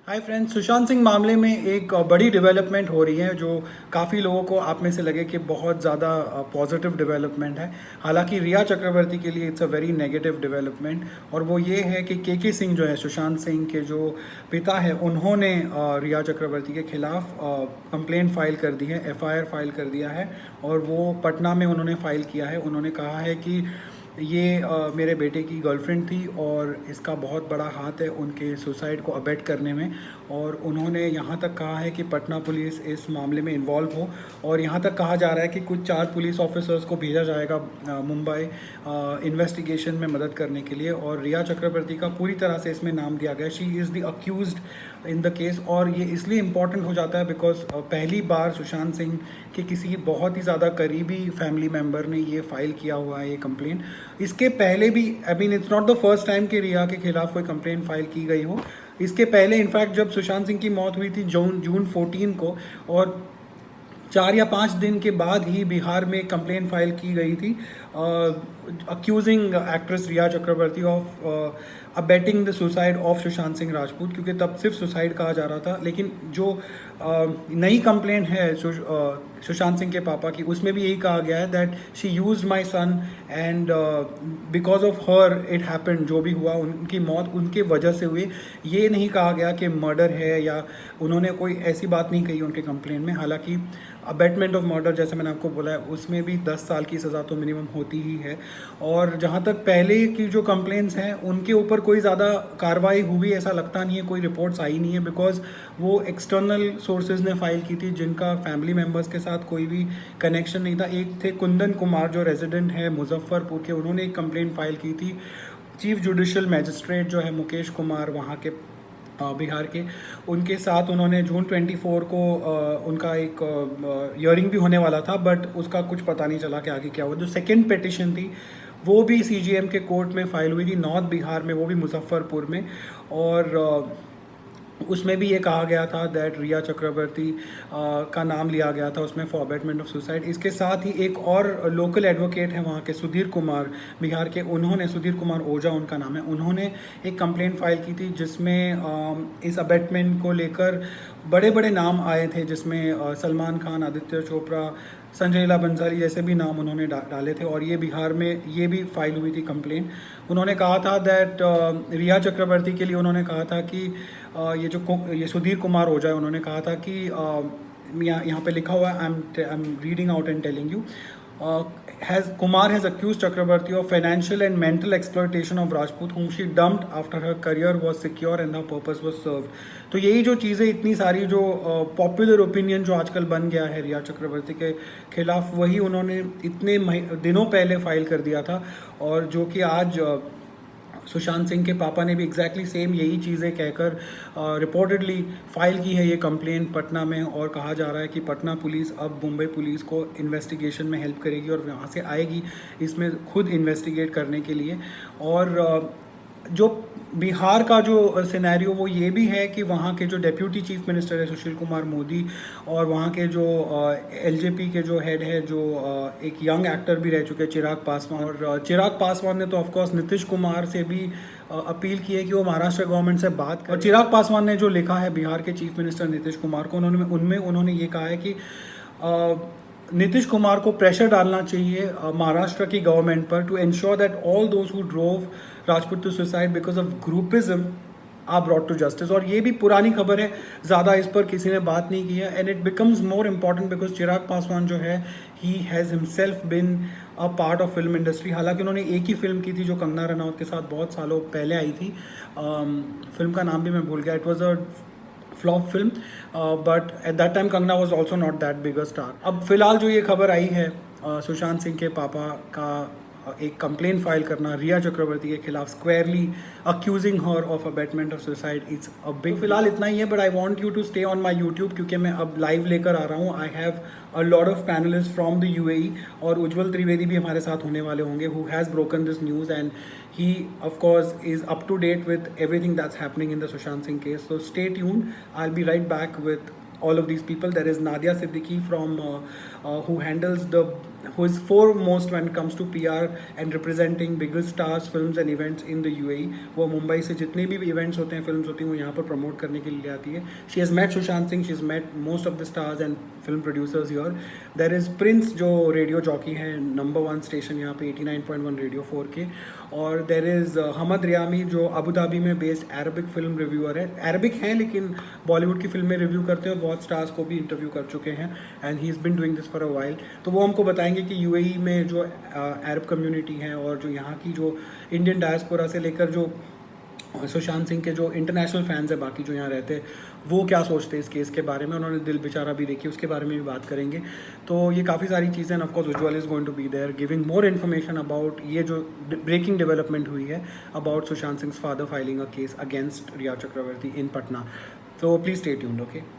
Hi friends, Sushant Singh मामले में एक बड़ी डेवलपमेंट हो रही है जो काफ़ी लोगों को आप में से लगे कि बहुत ज़्यादा पॉजिटिव डेवलपमेंट है। हालांकि रिया चक्रवर्ती के लिए it's a very negative development, और वो ये है कि के सिंह जो है, सुशांत सिंह के जो पिता है, उन्होंने रिया चक्रवर्ती के खिलाफ कंप्लेंट फाइल कर दी है, एफआईआर फाइल कर दिया है। और वो पटना में उन्होंने फाइल किया है। उन्होंने कहा है कि ये मेरे बेटे की गर्लफ्रेंड थी और इसका बहुत बड़ा हाथ है उनके सुसाइड को अबेट करने में। और उन्होंने यहाँ तक कहा है कि पटना पुलिस इस मामले में इन्वॉल्व हो, और यहाँ तक कहा जा रहा है कि कुछ 4 पुलिस ऑफिसर्स को भेजा जाएगा मुंबई इन्वेस्टिगेशन में मदद करने के लिए। और रिया चक्रवर्ती का पूरी तरह से इसमें नाम दिया गया, she is the accused in the case. और ये इसलिए इम्पॉर्टेंट हो जाता है बिकॉज पहली बार सुशांत सिंह के किसी बहुत ही ज़्यादा करीबी फैमिली मेम्बर ने ये फाइल किया हुआ है, ये कंप्लेंट। इसके पहले भी, I mean it's not the first time कि रिया के खिलाफ कोई कंप्लेंट फाइल की गई हो। इसके पहले इनफैक्ट जब सुशांत सिंह की मौत हुई थी जून 14 को, और 4 या 5 दिन के बाद ही बिहार में कंप्लेंट फाइल की गई थी accusing actress Rhea Chakraborty of abetting the suicide of Sushant Singh Rajput, क्योंकि तब सिर्फ सुसाइड कहा जा रहा था। लेकिन जो नई कंप्लेंट है सुशांत सिंह के पापा की, उसमें भी यही कहा गया है that she used my son and because of her it happened. जो भी हुआ, उनकी मौत उनके वजह से हुई। ये नहीं कहा गया कि मर्डर है, या उन्होंने कोई ऐसी बात नहीं कही उनके कंप्लेंट में। हालांकि अबेटमेंट ऑफ मर्डर, जैसे मैंने आपको बोला है, उसमें भी 10 साल की सज़ा तो मिनिमम होती ही है। और जहाँ तक पहले की जो कंप्लेंट्स हैं, उनके ऊपर कोई ज़्यादा कार्रवाई हुई ऐसा लगता नहीं है, कोई रिपोर्ट्स आई नहीं है, बिकॉज वो एक्सटर्नल सोर्सेज ने फाइल की थी जिनका फैमिली मेम्बर्स के साथ कोई भी कनेक्शन नहीं था। एक थे कुंदन कुमार जो रेजिडेंट है मुजफ्फरपुर के, उन्होंने एक कंप्लेंट फाइल की थी। चीफ जुडिशियल मैजिस्ट्रेट जो है मुकेश कुमार वहाँ के बिहार के, उनके साथ उन्होंने जून 24 को उनका एक हियरिंग भी होने वाला था, बट उसका कुछ पता नहीं चला कि आगे क्या हुआ। जो सेकेंड पिटिशन थी वो भी सीजीएम के कोर्ट में फाइल हुई थी नॉर्थ बिहार में, वो भी मुजफ्फरपुर में। और उसमें भी ये कहा गया था दैट रिया चक्रवर्ती का नाम लिया गया था उसमें फॉर अबेटमेंट ऑफ सुसाइड। इसके साथ ही एक और लोकल एडवोकेट है वहाँ के, सुधीर कुमार, बिहार के, उन्होंने, सुधीर कुमार ओझा उनका नाम है, उन्होंने एक कंप्लेंट फाइल की थी जिसमें इस अबेटमेंट को लेकर बड़े बड़े नाम आए थे, जिसमें सलमान खान, आदित्य चोपड़ा, संजय लीला बंसाली जैसे भी नाम उन्होंने डाले थे। और ये बिहार में ये भी फाइल हुई थी कंप्लेंट। उन्होंने कहा था दैट रिया चक्रवर्ती के लिए उन्होंने कहा था कि ये सुधीर कुमार ओझा, उन्होंने कहा था कि यहाँ पे लिखा हुआ है, I am reading out and telling you, Kumar has accused Chakrabarti of financial and mental exploitation of Rajput, whom she dumped after her career was secure and her purpose was served. तो यही जो चीज़ें, इतनी सारी जो popular opinion जो आजकल बन गया है रिया चक्रवर्ती के खिलाफ, वही उन्होंने इतने दिनों पहले फाइल कर दिया था। और जो कि आज सुशांत सिंह के पापा ने भी एग्जैक्टली सेम यही चीज़ें कहकर रिपोर्टेडली फाइल की है ये कंप्लेंट पटना में। और कहा जा रहा है कि पटना पुलिस अब मुंबई पुलिस को इन्वेस्टिगेशन में हेल्प करेगी और वहाँ से आएगी इसमें खुद इन्वेस्टिगेट करने के लिए। और जो बिहार का जो सिनेरियो वो ये भी है कि वहाँ के जो डेप्यूटी चीफ मिनिस्टर है सुशील कुमार मोदी, और वहाँ के जो एलजेपी के जो हेड है, जो एक यंग एक्टर भी रह चुके हैं, चिराग पासवान। और चिराग पासवान ने तो ऑफकोर्स नीतीश कुमार से भी अपील की है कि वो महाराष्ट्र गवर्नमेंट से बात करें। और चिराग पासवान ने जो लिखा है बिहार के चीफ मिनिस्टर नीतीश कुमार को, उन्होंने ये कहा है कि नीतीश कुमार को प्रेशर डालना चाहिए महाराष्ट्र की गवर्नमेंट पर to ensure that all those who drove Rajput to suicide because of groupism are brought to justice. और ये भी पुरानी खबर है, ज़्यादा इस पर किसी ने बात नहीं की है, and it becomes more important because Chirag Paswan जो है, he has himself been a part of film industry. हालांकि उन्होंने एक ही फिल्म की थी जो कंगना रनौत के साथ बहुत सालों पहले आई थी, फिल्म का नाम भी मैं भूल गया, it was a flop film, but at that time Kangana was also not that big a star. अब फिलहाल जो ये खबर आई है सुशांत सिंह के पापा का एक कंप्लेंट फाइल करना रिया चक्रवर्ती के खिलाफ, squarely accusing her of abetment of suicide, it's a big. फिलहाल इतना ही है, but I want you to stay on my YouTube, क्योंकि मैं अब लाइव लेकर आ रहा हूँ। I have a lot of panelist from the UAE, और उज्जवल त्रिवेदी भी हमारे साथ होने वाले होंगे, who has broken this news and he of course is up to date with everything that's happening in the Sushant Singh case. So stay tuned, I'll be right back with all of these people. There is Nadia Siddiqui from who handles the who is foremost when it comes to PR and representing bigger stars, films and events in the UAE. वो मुंबई से जितने भी events होते हैं, films होती हैं, वो यहाँ पर प्रमोट करने के लिए आती है. She has met Sushant Singh, she has met most of the stars and film producers here. There is Prince जो रेडियो जॉकी हैं, नंबर 1 स्टेशन यहाँ पे 89.1 रेडियो 4K. और देर इज़ हमद रियामी जो अबू धाबी में बेस्ड अरबिक फिल्म रिव्यूअर है. Arabic हैं लेकिन बॉलीवुड की फिल्में रिव्यू करते हैं और बहुत स्टार्स को भी इंटरव्यू कर चुके हैं. And he is been doing this for a while. तो वो हमको बताएंगे कि यूएई में जो अरब कम्युनिटी है और जो यहाँ की जो इंडियन डायस्पोरा से लेकर जो सुशांत सिंह के जो इंटरनेशनल फैंस हैं बाकी जो यहाँ रहते हैं, वो क्या सोचते हैं इस केस के बारे में. उन्होंने दिल बेचारा भी देखी, उसके बारे में भी बात करेंगे. तो ये काफ़ी सारी चीज़ें हैं. Of course Ujjwal is going to be there giving more information about ये जो ब्रेकिंग डेवलपमेंट हुई है about Sushant Singh father filing a case against Rhea Chakraborty in Patna. तो प्लीज़ स्टे ट्यून्ड. ओके.